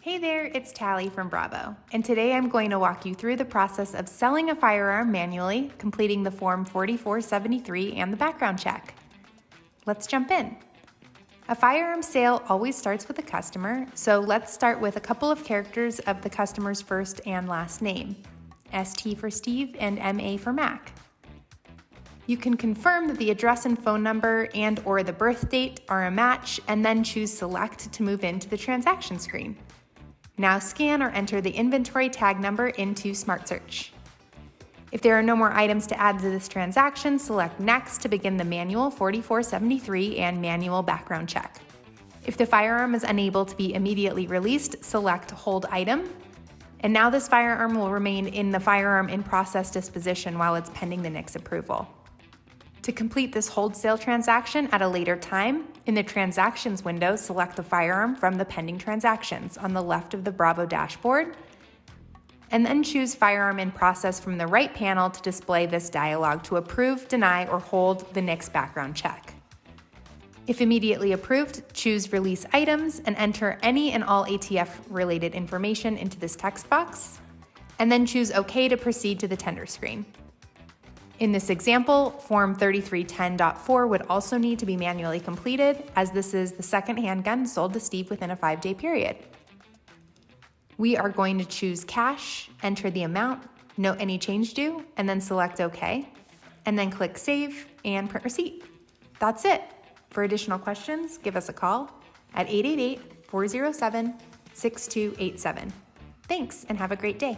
Hey there, it's Tally from Bravo, and today I'm going to walk you through the process of selling a firearm manually, completing the Form 4473 and the background check. Let's jump in. A firearm sale always starts with the customer, so let's start with a couple of characters of the customer's first and last name, ST for Steve and MA for Mac. You can confirm that the address and phone number and/or the birth date are a match, and then choose Select to move into the transaction screen. Now scan or enter the inventory tag number into Smart Search. If there are no more items to add to this transaction, select Next to begin the manual 4473 and manual background check. If the firearm is unable to be immediately released, select Hold Item. And now this firearm will remain in the firearm in process disposition while it's pending the NICS approval. To complete this hold sale transaction at a later time, in the Transactions window, select the firearm from the pending transactions on the left of the Bravo dashboard, and then choose Firearm in Process from the right panel to display this dialog to approve, deny, or hold the NICS background check. If immediately approved, choose Release Items and enter any and all ATF-related information into this text box, and then choose OK to proceed to the tender screen. In this example, Form 3310.4 would also need to be manually completed, as this is the second handgun sold to Steve within a 5-day period. We are going to choose Cash, enter the amount, note any change due, and then select OK, and then click Save and print receipt. That's it. For additional questions, give us a call at 888-407-6287. Thanks, and have a great day.